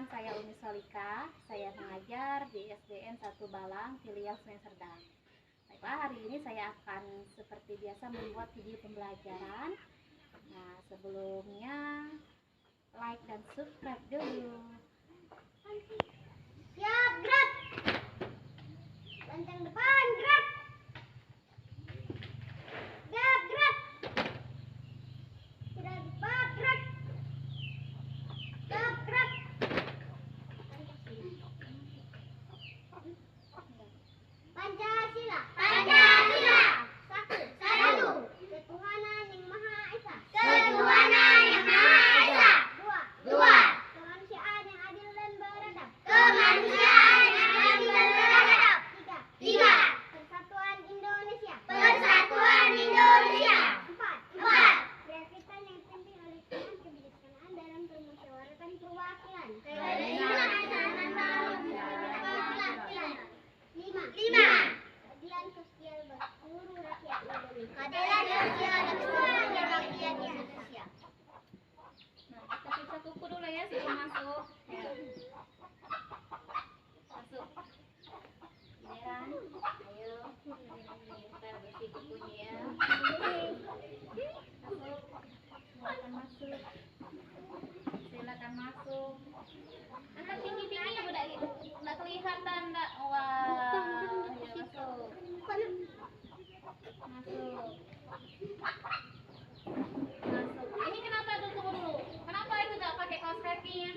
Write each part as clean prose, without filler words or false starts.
perkenalkan, saya Umi Solika. Saya mengajar di SDN 1 Balang, filial Sungai Serdang. Baiklah, hari ini saya akan seperti biasa membuat video pembelajaran. Nah, sebelumnya like dan subscribe dulu. Siap, gerak. Benteng depan, gerak. Gerak, gerak. Tidak cepat, gerak. Gerak, gerak. Pancasila. Pancasila. Satu. Ketuhanan yang Maha Esa. Ketuhanan yang Maha Esa. Dua. Kemanusiaan yang adil dan beradab. Kemanusiaan yang adil dan beradab. Tiga. Persatuan Indonesia. Persatuan Indonesia. Empat. Keyakinan yang dipimpin oleh Tuhan kebijaksanaan dalam permusyawaratan perwakilan. Lima. Keadilan sosial bagi seluruh rakyat Indonesia. Keadilan sosial bagi seluruh rakyat Indonesia. Nah, kita periksa kuku dulu ya sebelum masuk. Masuk. Beneran? Ayo. Kita bersih kukunya ya. Masuk. Silakan masuk. Silakan masuk. Angkat tinggi-tinggi ya, udah kelihatan enggak? Wah, ya masuk. Masuk. Masuk. Ini kenapa tuh, tunggu dulu. Kenapa itu enggak pakai kaos kakinya?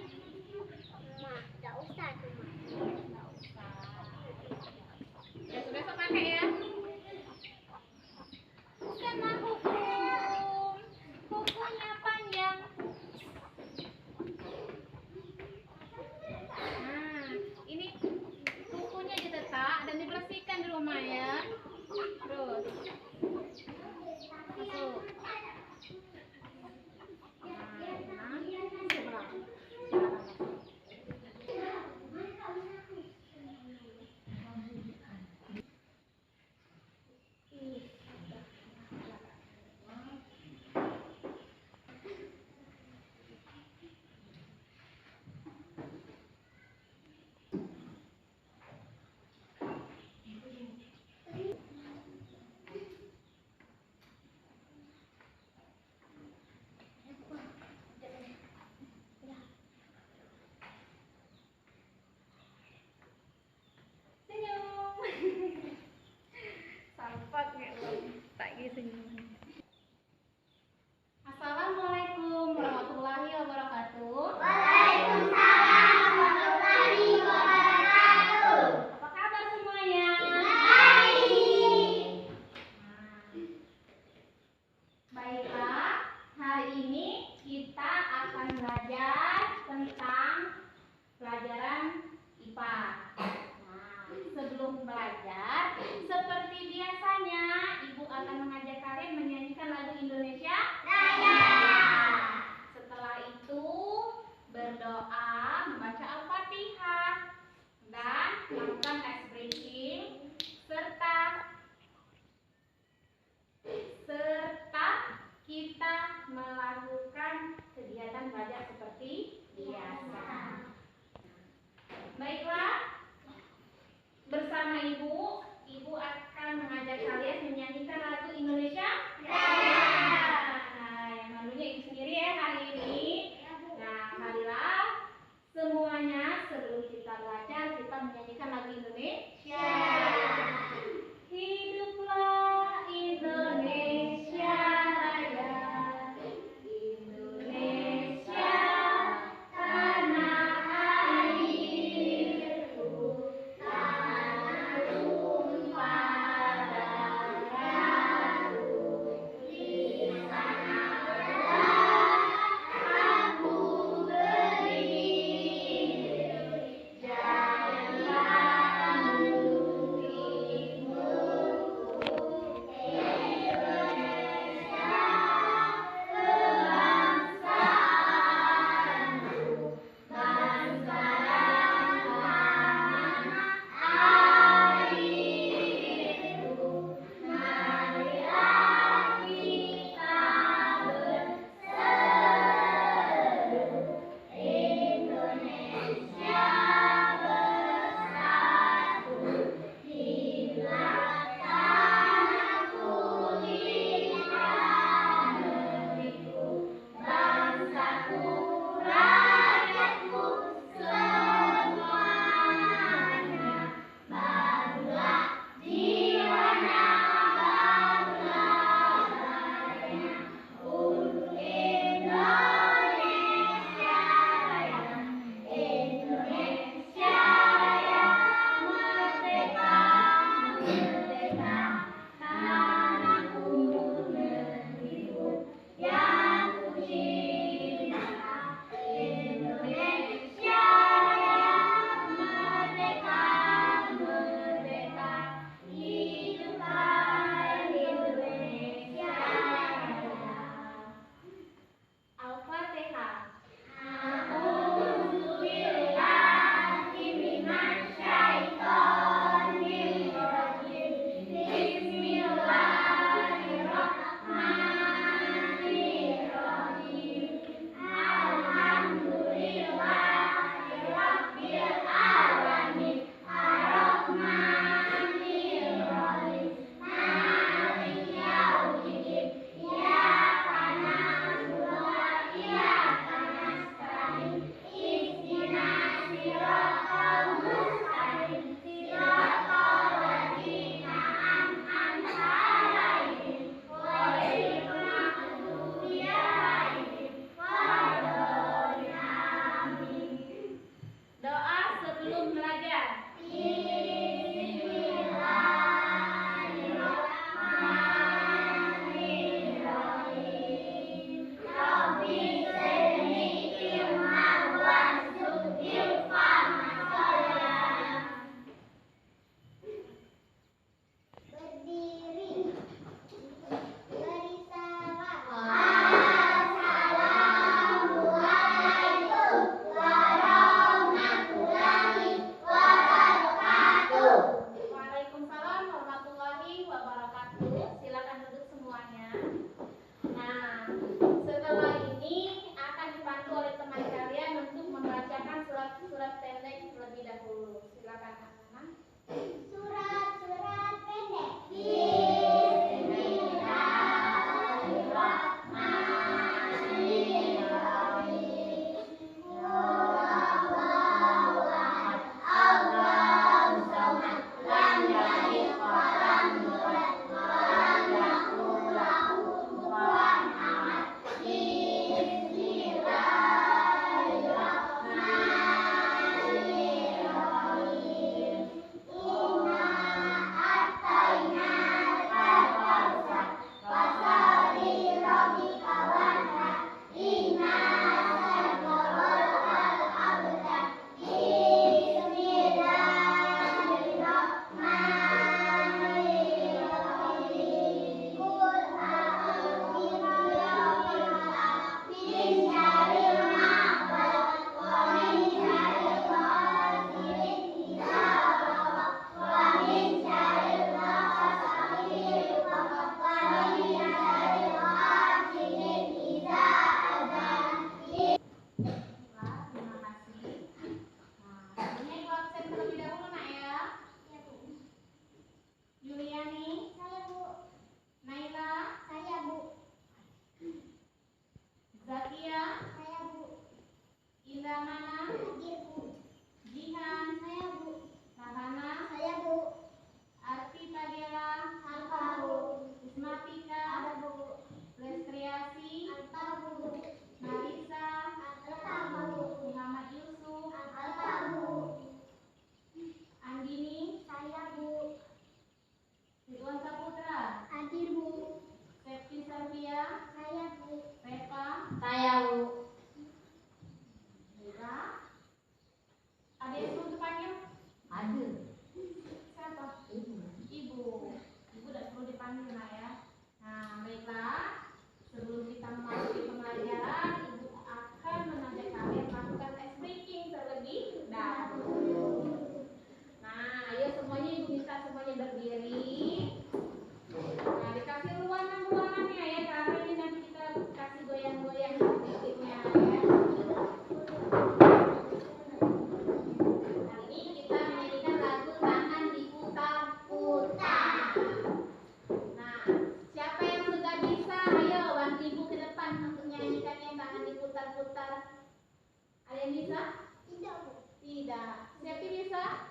Tidak. Siapa bisa?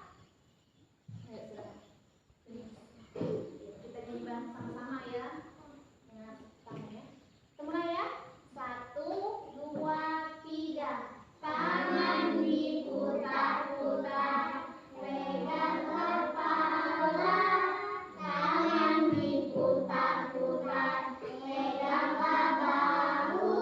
Ayo silakan. Kita timbang sama-sama ya. Dengan tangannya. Kita mulai ya. 1, 2, 3. Tangan diputar-putar, pegang kepala. Tangan diputar-putar, peganglah bahu.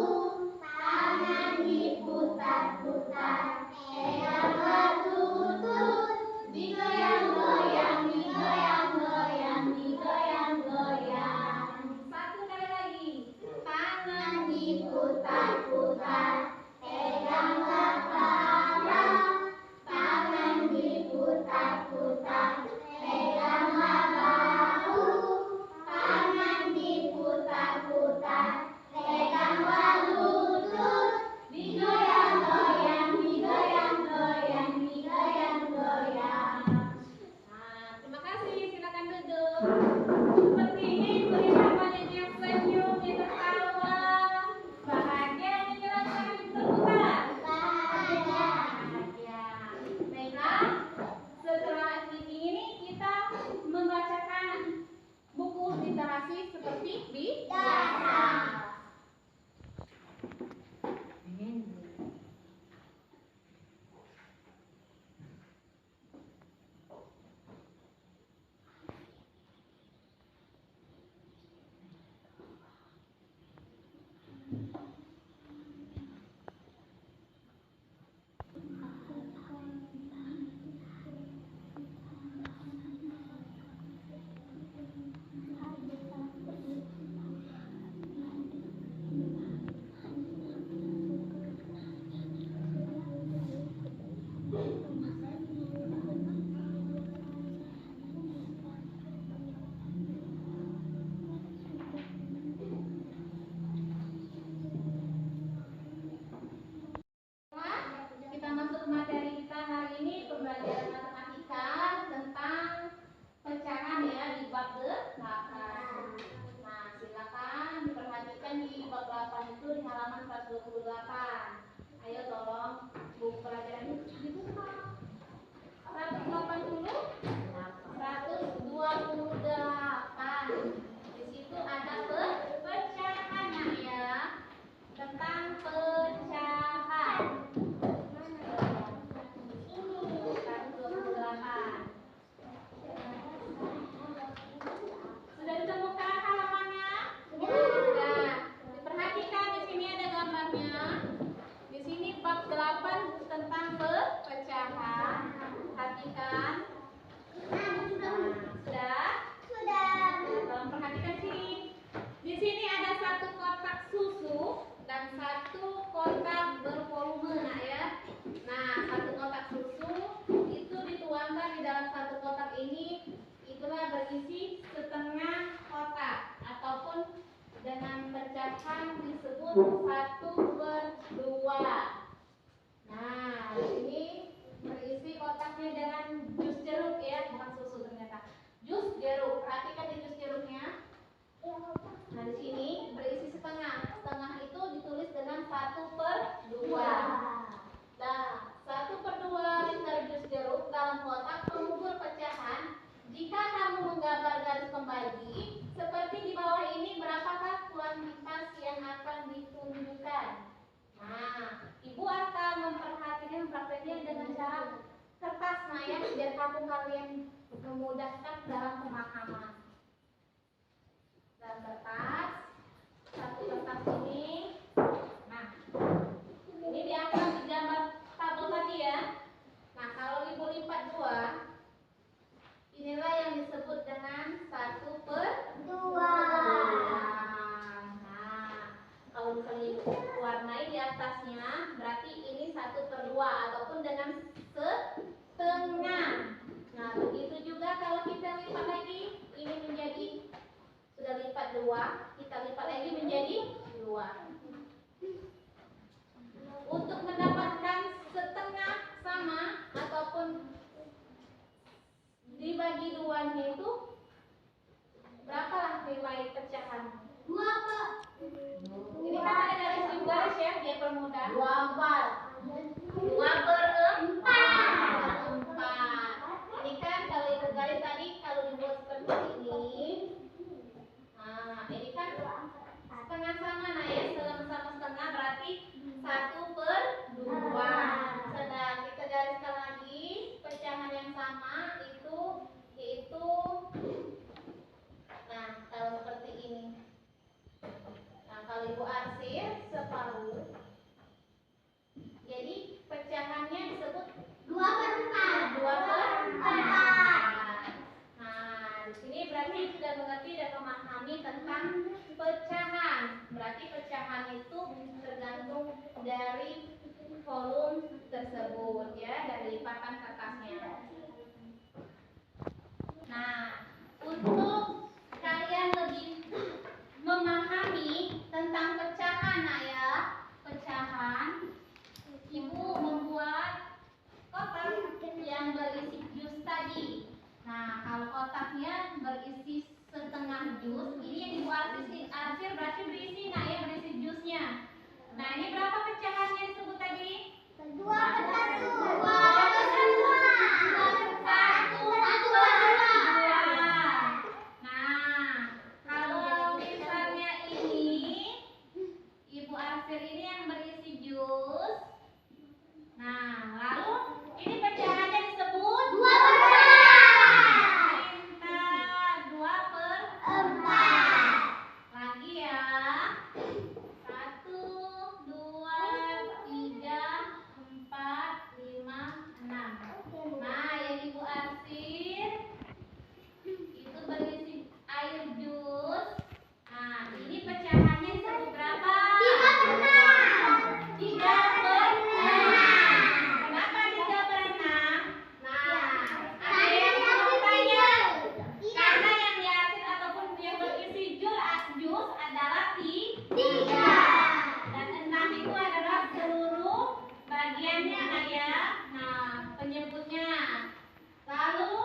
Tangan diputar-putar, peganglah lutut. Digoyang-goyang, digoyang-goyang, digoyang-goyang. Satu kali lagi. Tangan diputar-putar, peganglah kepala. Tangan diputar-putar, peganglah bahu. Tangan diputar-putar, peganglah lutut. Digoyang-goyang, digoyang-goyang, digoyang-goyang. Nah, terima kasih. Silakan duduk. Seperti ini melihat banyak yang senyum, yang tertawa. Bahagia menjelaskan terputar. Bahagia. Baiklah, setelah aktiviti ini kita membacakan buku literasi seperti biasa. Kita masuk materi kita hari ini, pembelajaran matematika tentang pecahan ya di bab 8. Nah, silakan diperhatikan di bab 8 itu di halaman 128. Ayo tolong buku pelajaran itu dibuka. 180, 128. Di situ ada pecahan ya. Tentang pecahan. Sudah ditemukan halamannya? Sudah. Diperhatikan di sini ada gambarnya. Di sini bab 8 tentang pecahan. Perhatikan. Sudah? Sudah. Tolong perhatikan sini. Di sini ada satu kotak susu dan satu kotak bervolume, nak ya. Nah, satu kotak susu itu dituangkan di dalam satu kotak ini, itulah berisi setengah kotak ataupun dengan pecahan disebut 1/2. Nah, ini berisi kotaknya dengan jus jeruk ya, bukan susu ternyata. Jus jeruk. Perhatikan di jus jeruknya. Nah, di sini berisi setengah. Setengah itu ditulis dengan 1/2. Nah, 1/2 liter jus jeruk dalam kotak pengukur pecahan. Jika kamu menggambar garis pembagi seperti di bawah ini, berapakah kuantitas yang akan ditunjukkan? Nah, ibu akan memperhatikan prakteknya dengan cara kertas, nah ya, biar kalian memudahkan dalam pemahaman. Dan kertas, satu kertas ini. Nah, ini diakan di gambar tabel tadi ya. Nah, kalau ibu lipat 2, inilah yang disebut dengan 1/2. Nah, kalau misalnya ibu warnai di atasnya, berarti ini 1/2 ataupun dengan setengah. Nah, begitu juga kalau kita lipat lagi, ini menjadi sudah lipat 2, pecahan. Berarti pecahan itu tergantung dari volume tersebut ya, dari lipatan kertasnya. Nah, untuk kalian lebih memahami tentang pecahan, nah ya, pecahan, Ibu membuat kotak yang berisi jus tadi. Nah, kalau kotaknya berisi setengah jus, ini yang Ibu arsir berarti berisi, nah ya, berisi jusnya. Nah, ini berapa pecahannya disebut tadi? 2 per 1. 2. Nah, kalau misalnya ini Ibu arsir ini yang berisi jus. Nah, lalu ini pecahannya disebut 2 per 4. Pintar, 2 per 4. lagi ya. 1, 2, 3, 4, 5, 6. Nah, yang Ibu arsir itu berisi air jus. Nah, ini pecahannya disebut berapa? 3 per 6. 3 per 6. Kenapa 3 per 6? Nah, ada yang mau tanya. Karena yang diarsir ataupun yang berisi jus adalah 3. Dan 6 itu adalah seluruh bagiannya, nah ya. Nah, penyebutnya. Lalu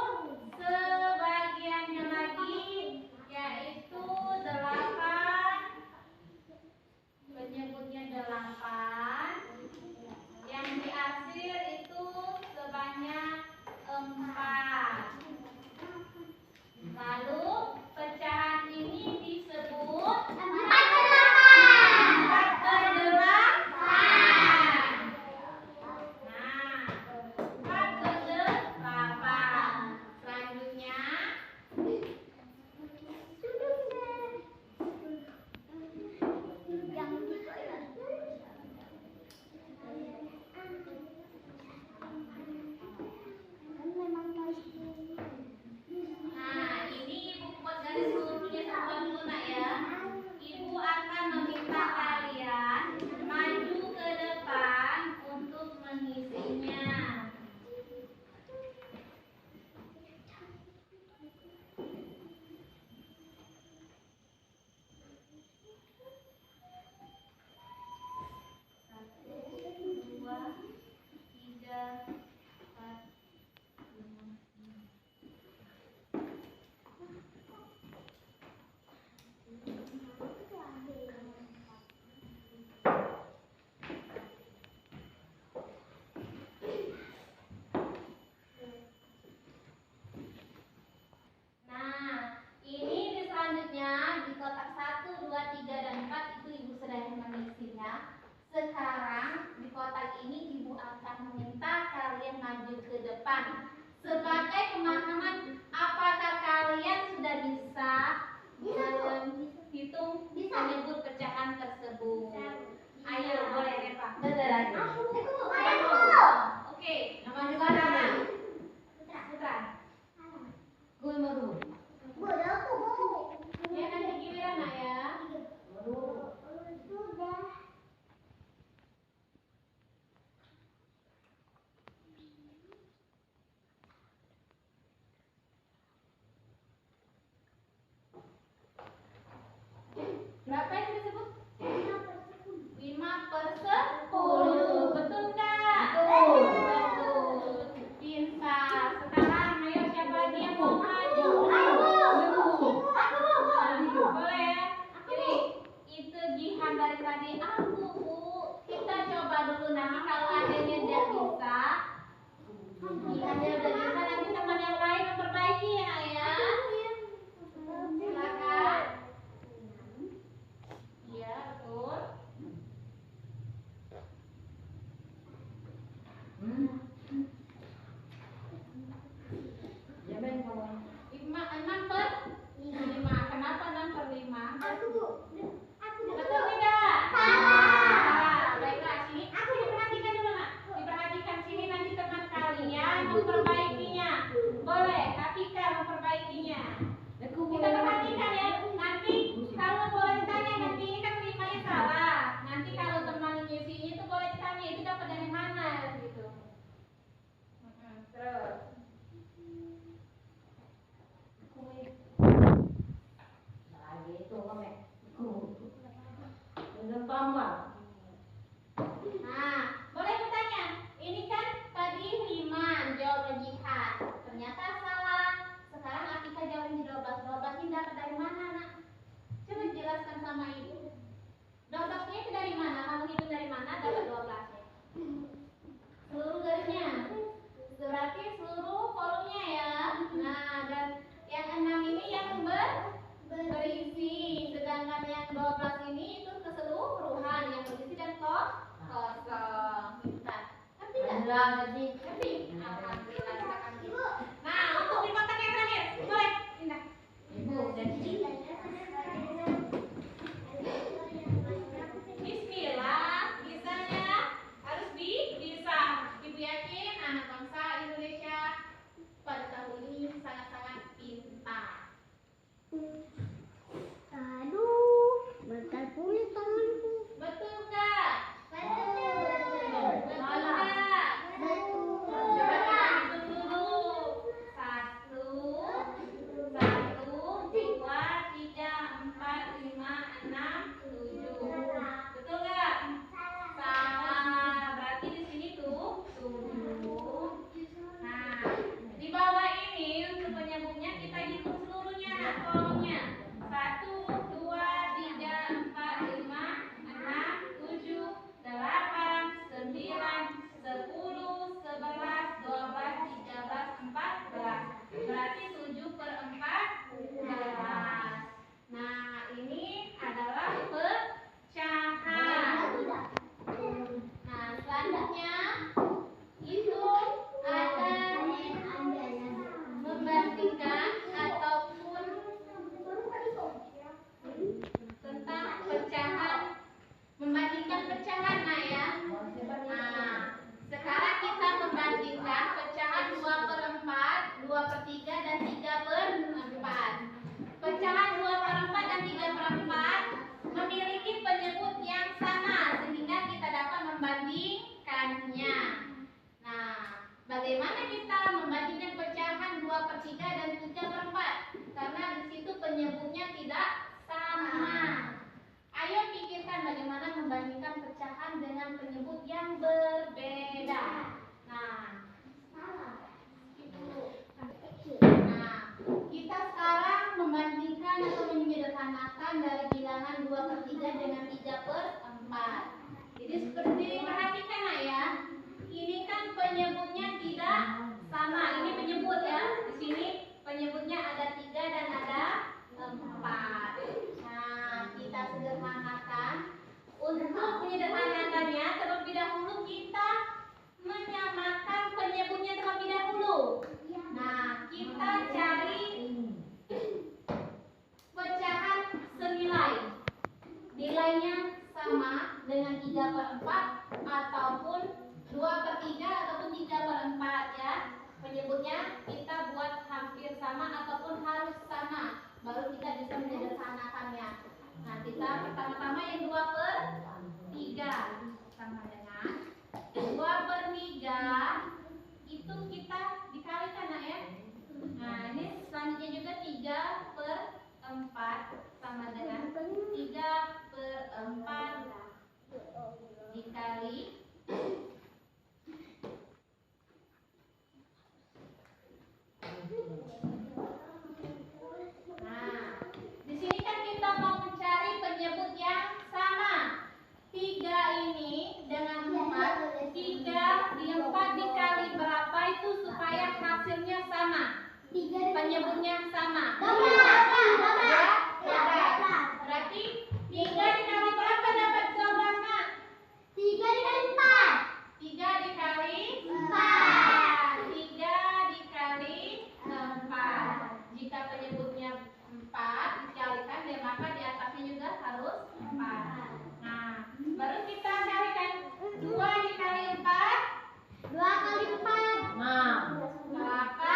sebagiannya lagi yaitu 8. Penyebutnya 8. Yang diarsir itu sebanyak 4. Lalu pecahan ini disebut 4 per 8. 4 per 8. Nah, 4 per 8. Selanjutnya nah, ini Ibu buat garis lurusnya semua dulu nak ya. Ibu akan meminta kalian maju ke depan untuk mengisinya. Satu, 2, 3, 4, 5. Nah, ini selanjutnya di kotak 1, 2, 3, dan 4 itu Ibu sudah mengisinya. Sekarang di kotak ini Ibu akan meminta kalian maju ke depan. Sebagai pemahaman, apakah kalian sudah bisa hitung menyebut pecahan tersebut? Ayo, boleh Eva. Oke, nama sekarang Putra. Gue mau dulu. Ya, nanti giliran nak ya. Berapa yang disebut? 5 per 10. Betul nggak? Betul. Pintar. Sekarang ayo siapa lagi yang mau maju? Boleh ya? Jadi itu Jihan dari tadi. Aku Bu. Kita coba dulu, nanti kalau adanya tidak bisa, Jihan udah bisa, nanti teman yang lain memperbaiki ya ya. Silakan. Iya betul. Ya Ben kamu. 6 per 5. Kenapa 6 per 5? Betul tidak? Salah. Baiklah, sini. Diperhatikan dulu nak. Diperhatikan sini, nanti teman kalian memperbaikinya. Boleh, tapi kan memperbaikinya. Kita perhatikan ya. Nanti kalau boleh Alhamdulillah, silakan Ibu. Nah, untuk di kotak yang terakhir, boleh pindah. Ibu dan Cici. Bismillah, bisanya harus bisa. Ibu yakin anak bangsa Indonesia pada tahun ini sangat-sangat pintar. Aduh, bentar pula tanganku. Betul nggak? Betul. Betul nggak? Betul. Coba kita hitung dulu. 1, 2, 3, 4, 5, 6, 7. Betul nggak? Salah. Berarti di sini tuh 7. Nah, di bawah ini untuk penyebutnya kita hitung seluruhnya kolomnya. 1, 2, 3, 4, 5, 6, 7, 8, 9, 10, 11, 12, 13, 14. Berarti 7/14. Nah, ini adalah pecahan. Nah, selanjutnya itu ada membandingkan ataupun tentang pecahan, membandingkan pecahan. Nah ya, nah sekarang kita membandingkan pecahan 2/4, 2/3 dan 3/4. Pecahan 2/4 dan 3/4 memiliki penyebut yang sama sehingga kita dapat membandingkannya. Nah, bagaimana kita membandingkan pecahan 2/3 dan 3/4? Karena di situ penyebutnya tidak sama. Ayo pikirkan bagaimana membandingkan pecahan dengan penyebut yang berbeda. Nah, kita sekarang membandingkan atau menyederhanakan dari bilangan 2/3 dengan 3/4. Jadi seperti perhatikan lah ya. Ini kan penyebutnya tidak sama. Ini penyebut ya. Di sini penyebutnya ada 3 dan ada 4. Nah, kita sederhanakan. Untuk menyederhanakannya terlebih dahulu kita menyamakan penyebutnya terlebih dahulu. Nah, kita cari pecahan senilai. Nilainya sama dengan 3/4 ataupun 2/3 ataupun 3/4 ya. Penyebutnya kita buat hampir sama ataupun harus sama. Baru kita bisa menyederhanakannya. Nah, kita pertama-tama yang 2/3 sama dengan 2/3 itu kita dikalikan nah ya. Nah, ini selanjutnya juga 3/4 sama dengan 3/4 dikali di sini kan kita mau mencari penyebut yang sama. 3 ini dengan 4, 3 di 4 dikali berapa itu supaya hasilnya sama. Penyebutnya sama. Berarti 3 dikali berapa dapat 12 nak? 3 dikali 4. 3 dikali 4. 3 dikali 4. Jika penyebutnya 4 dikalikan dia maka di atasnya juga harus 4. Nah, baru kita carikan 2 dikali 4. 2 kali 4. Nah, maka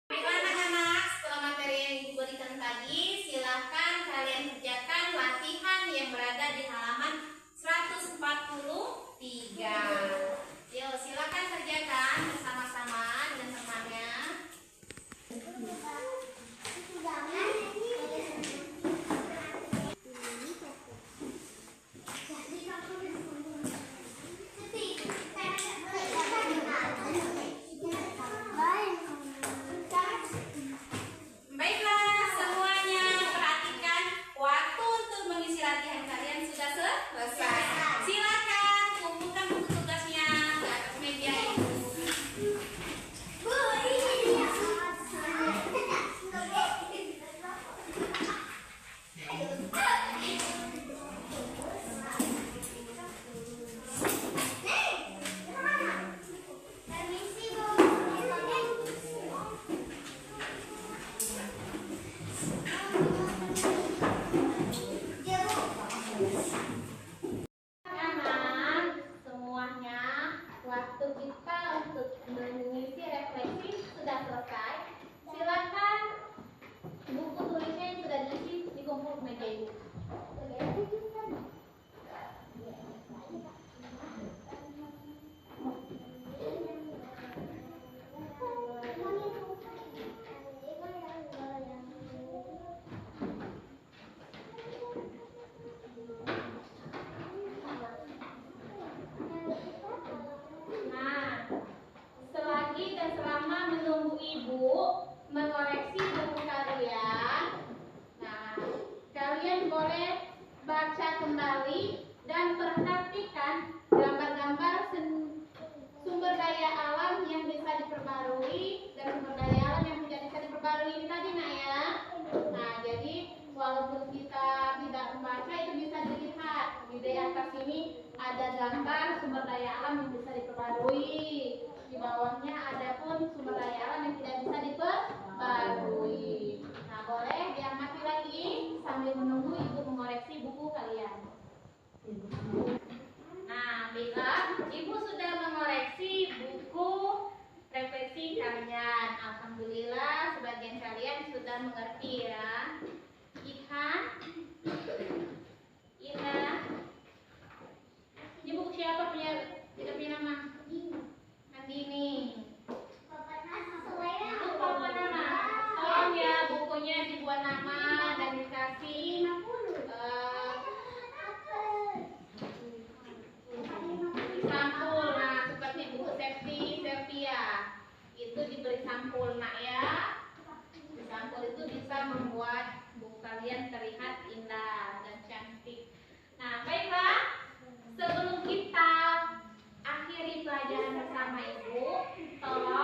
bagaimana anak setelah materi yang Ibu berikan tadi? Silahkan kita untuk mengisi refleksi sudah selesai. Silakan buku tulisnya yang sudah diisi dikumpul ke meja ibu. Selagi dan selama menunggu ibu mengoreksi buku kalian, nah kalian boleh baca kembali dan perhatikan gambar-gambar sumber daya alam yang bisa diperbarui dan sumber daya alam yang tidak bisa diperbarui ini tadi nak ya. Nah jadi walaupun kita tidak membaca itu bisa dilihat di atas ini ada gambar sumber daya alam yang bisa diperbarui. Di bawahnya ada pun sumber daya alam yang tidak bisa diperbarui. Nah, boleh diamati lagi sambil menunggu ibu mengoreksi buku kalian. Nah, bila ibu sudah mengoreksi buku refleksi kalian, alhamdulillah sebagian kalian sudah mengerti ya. Ihan, Ina, ini buku siapa punya? Tidak punya nama? Andini. Itu papa nama. Tolong ya bukunya dibuat nama dan dikasih sampul. Nah seperti buku Sepia itu diberi sampul nak ya. Di sampul itu bisa membuat buku kalian terlihat indah dan cantik. Nah baiklah, sebelum kita akhiri pelajaran bersama ibu, tolong